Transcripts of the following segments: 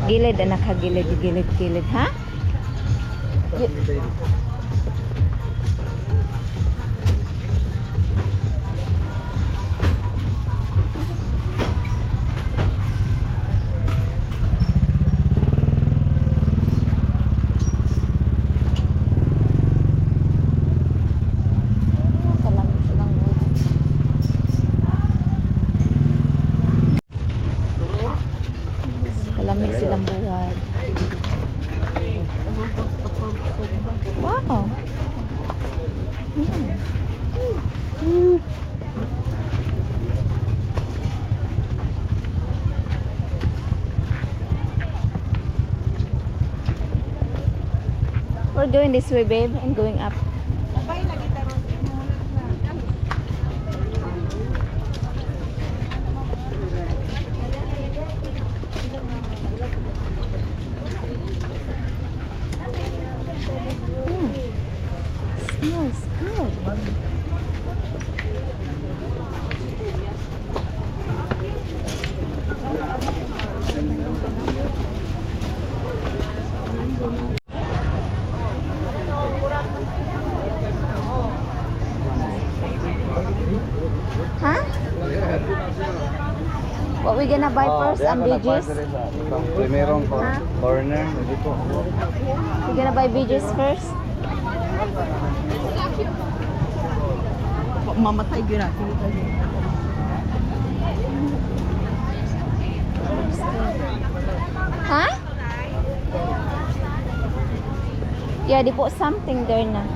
Gilid, anak ha, gilid, gilid, gilid, ha? Kalamig silang buwan. Wow. We're going this way, babe, and going up. Smells good. Huh? What we gonna buy first? BGs? Primerong Huh? corner. We gonna buy BGs first? Mamatay yun natin. Huh? Yeah, they put something there na.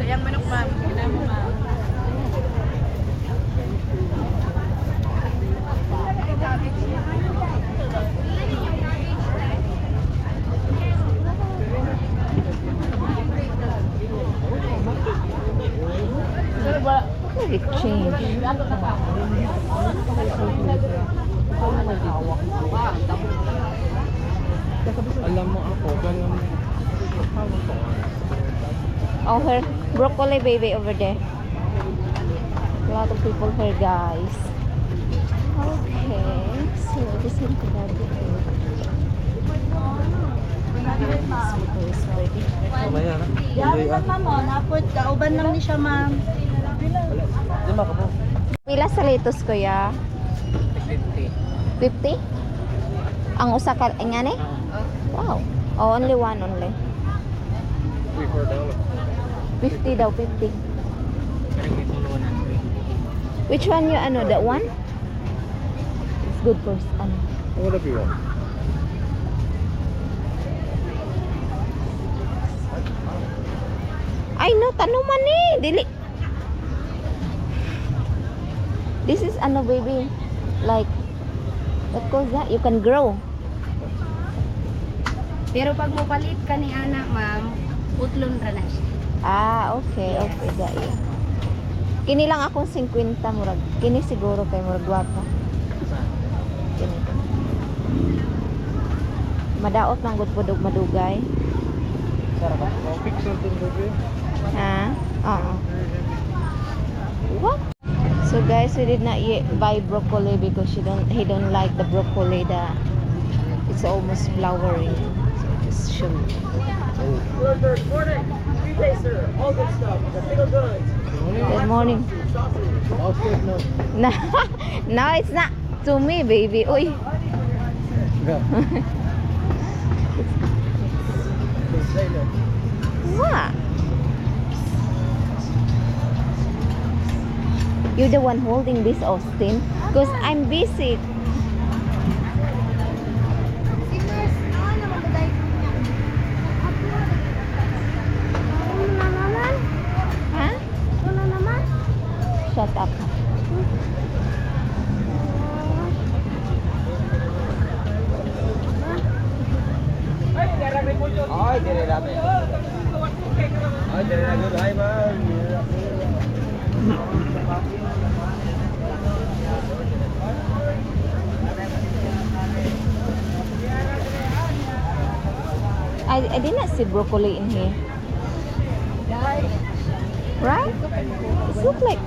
Sayang manok, ma'am. Kailangan mo, ma'am. It changed. Alam mo ako, ganun. Oh, her broccoli baby over there. A lot of people here, guys. Okay, so this is the baby. This is ready. Mamaya na. Yan lang, ma'am. Oh. Napot, kauban lang ni siya, ma'am. Di ba ka po? Pila sa lettuce, kuya? 50. 50? Ang usa ka nga ni? Wow. Oh, only one only. $3-4. 50 daw, 50. Parang may tuluan ng Which one you ano? That one? It's good for ano. What if you want? Ay no, tanuman ni. Dili. This is ano baby? Like what calls that? You can grow. Pero pag mo palit ka ni anak, ma'am, utlon ra na siya. Ah, okay, okay, dai. Kini lang akong 50 murag. Kini siguro kay murag gwapa. Kini. Madaot nang gud pud og madugay. Sarap ako. Pixel din baby. Ha? Oo. What? So guys, we did not yet buy broccoli because he don't like the broccoli that it's almost flowering. So just show you. Good morning. No, no, it's not to me, baby. Uy. What? You're the one holding this, Austin, because I'm busy. Huh? Shut up. Ay, dire dami. Ay, dali na good. Hi, ma'am. I did not see broccoli in here. Right? It looks like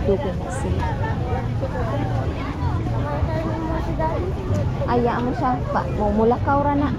dugo na sila. Ayaan mo siya. Mulakaw ra na.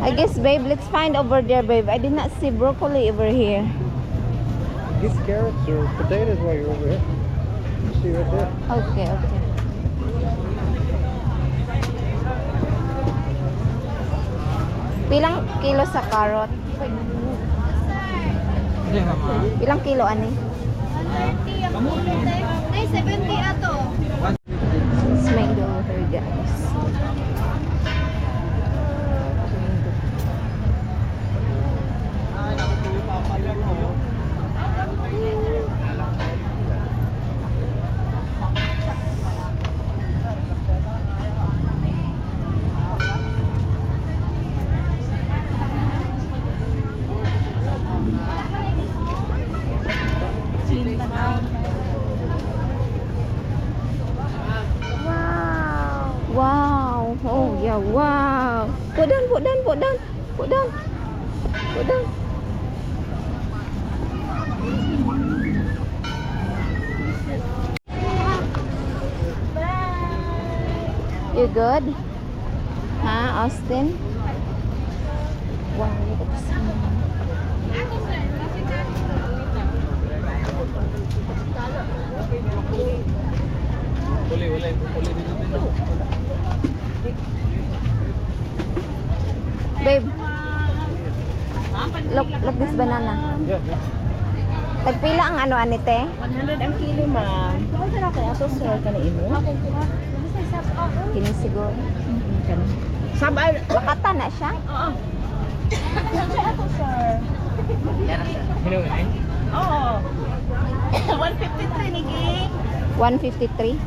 I guess, babe, let's find over there, babe. I did not see broccoli over here. Get carrots or potatoes while you're over here. See right there. Okay, okay. Pilang kilo sa carrot? Hindi, mama. Pilang kilo, ani? 130 ay 70 ato. Let's make the water, guys. Wow. Oh, yeah, wow. Put down, put down, put down. Put down. Put down. You good? Huh, Austin? Wow, look at this. Wala yung broccoli dito. Babe, look this banana. Yeah, yeah. Tagpila ang ano, anite? 100 ang kilo, ma'am. Kung saan ako ato, sir, kaniin mo? Kini siguro. Sabay. Lakata na siya? Oo. Saan siya ato, sir? Hello, eh? Oo. 153 ni Ging. 153.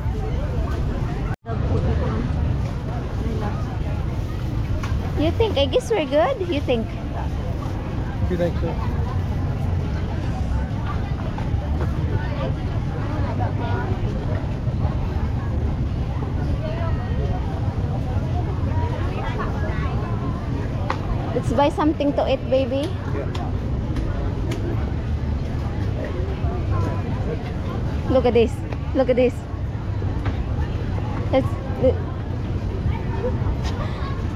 You think? I guess we're good. You think? You think so? Let's buy something to eat, baby. Yeah. Look at this. Look at this. Let's.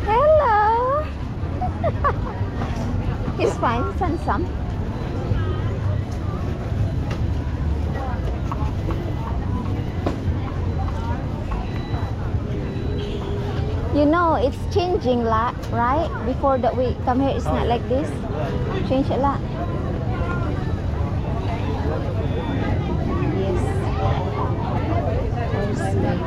Hello. He's fine. He's handsome. You know, it's changing lot, right? Before that we come here, it's not like this. Change a lot. Yes. Where's the-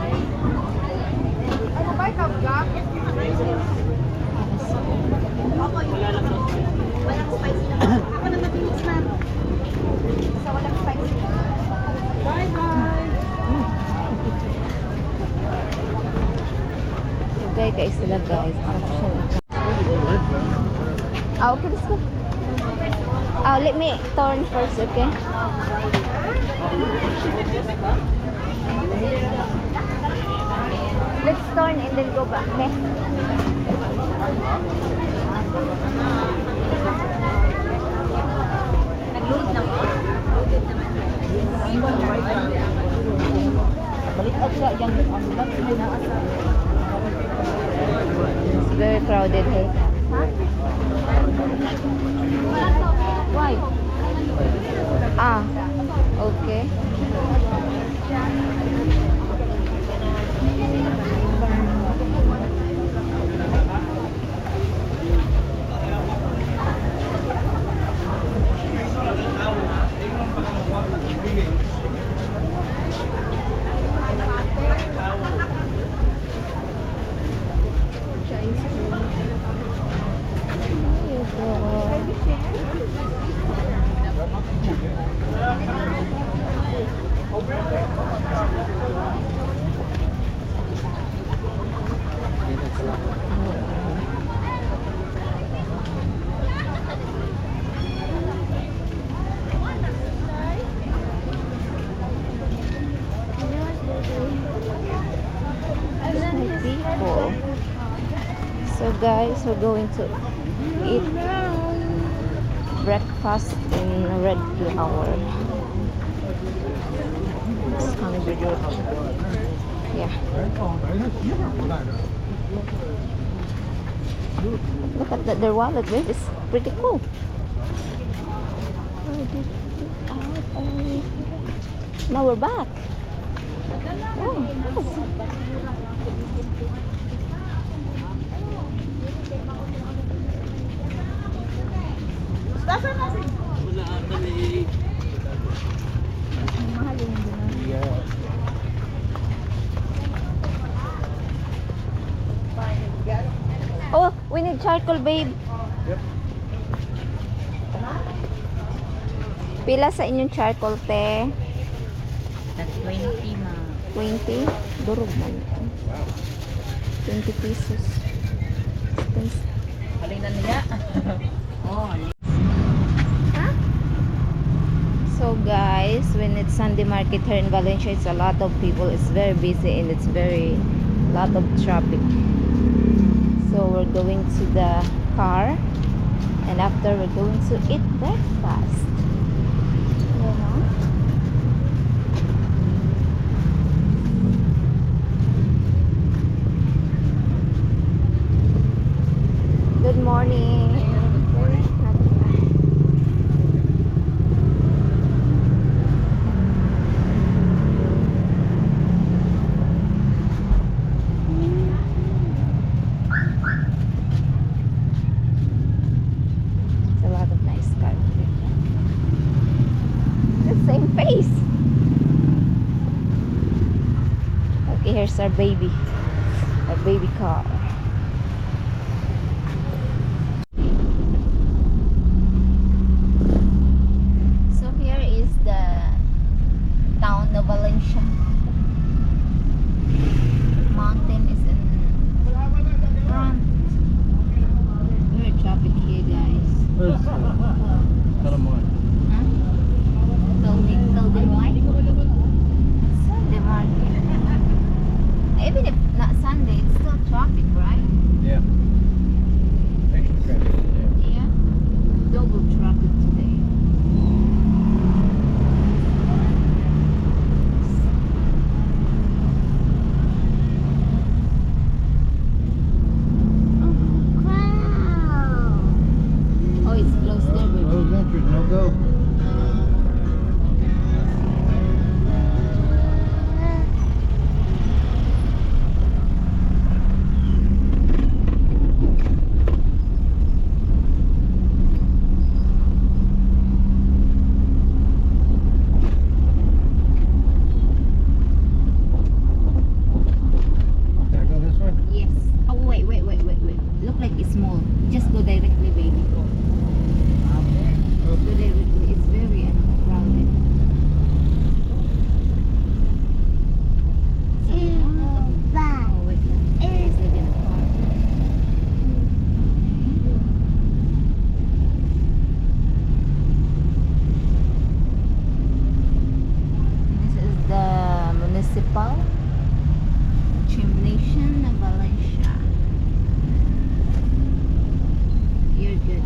Walang spicy na. Ako na matinis, ma'am. Sa walang spicy. Bye-bye. Guys sila guys. Okay, let's go. Let me turn first, okay? Let's turn and then go back, okay? Nag-load na mo? Balik out siya. Yang ambulance mo na asa. It's very crowded here. Huh? Why? Okay. guys, we're going to eat breakfast in Red Flower. It's hungry. Yeah. Look at that, their wallet, babe. It's pretty cool. Now we're back. Oh, Yeah. oh, we need charcoal, babe. Yep. Pila sa inyong charcoal, te? That's 20 ma. 20? Durog man. 20 pesos. Expensive. Halinan niya. Oh, So guys, when it's Sunday market here in Valencia, it's a lot of people. It's very busy and it's very lot of traffic. So we're going to the car, and after we're going to eat breakfast. You know? Good morning. A lot of nice cars. The same face. Okay, here's our baby car. So here is the town of Valencia. Mountain is in front. Very traffic here, guys. Where's Calamine? Huh? Told them why? Sunday market. Even if not Sunday, it's still traffic, right? Yeah. Extra traffic. Yeah. Yeah. Double traffic today. Oh, it's closed there, baby. Those entries, no go. Can I go this way? Yes. Oh, wait. Look like it's small. Just go directly, baby. Go directly. It's very crowded. Oh, wait lang. It's like in a car. This is the municipal gymnasium of Valencia. You're good.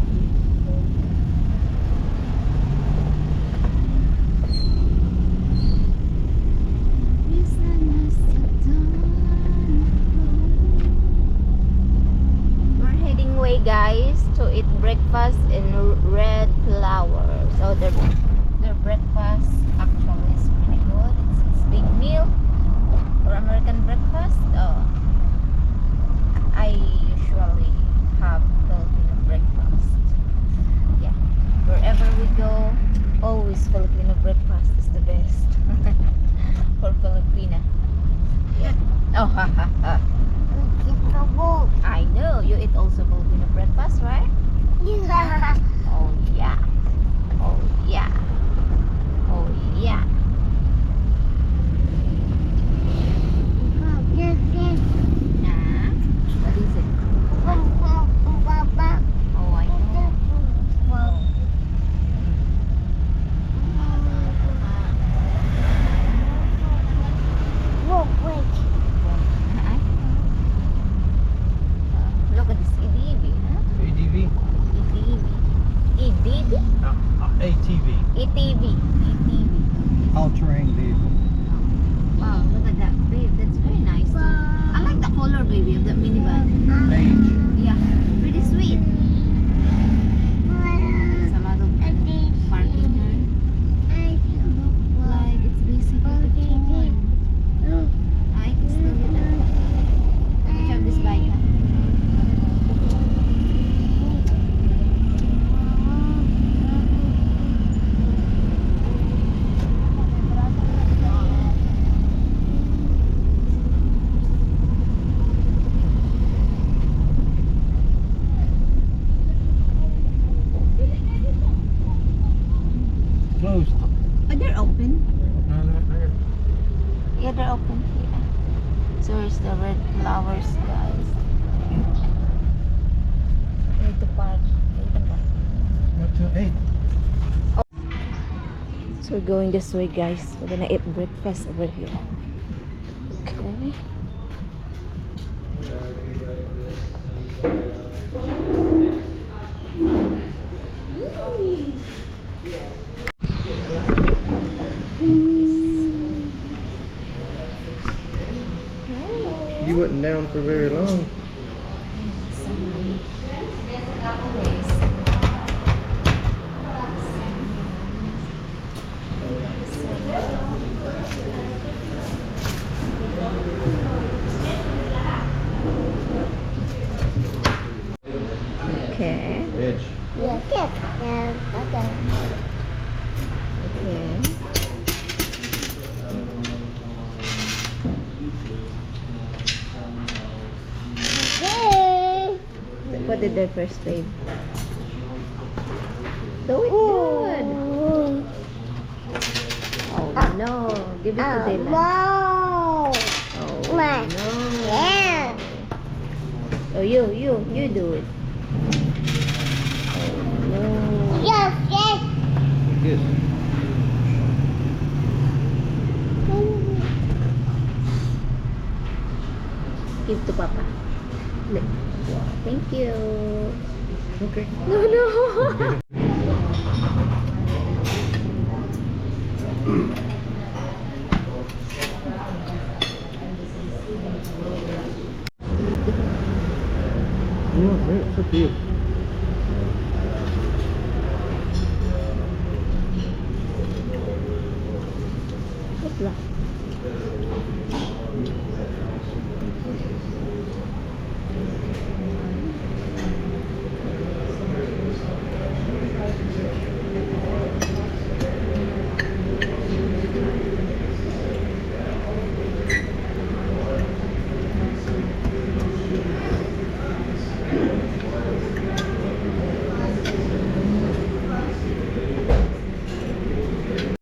We're heading away, guys, to eat breakfast in Red Flower. So their breakfast actually is pretty good. It's big meal for American breakfast. I usually have Filipino breakfast. Yeah, wherever we go, always Filipino breakfast is the best for Filipina. Yeah. Oh, ha ha ha. I know you eat also Filipino breakfast, right? Oh yeah. Oh yeah. Oh yeah. Nah. What is it? ATV. ATV. ATV. All-terrain vehicle. Wow, look at that, babe. That's very nice. Too. I like the color, baby, of that minivan. Beige. Yeah, pretty sweet. There's a lot of parking here. Like it's basically the phone. I can still do that. I have this bike. Huh? Closed. Oh, they're open. No, not there. Yeah, they're open here. So here's the red flowers, guys. Need to park. What till 8? So we're going this way, guys. We're gonna eat breakfast over here. Okay. You wasn't down for very long. Okay. Edge. Okay. What did they first, babe? Do it good. Oh no. Give it to Dylan. No. Oh My. no. Yeah. Oh, you do it. Oh no. Yes, yes. Good. Give to Papa. Look. Thank you. Okay. No, no. No, it's up to you.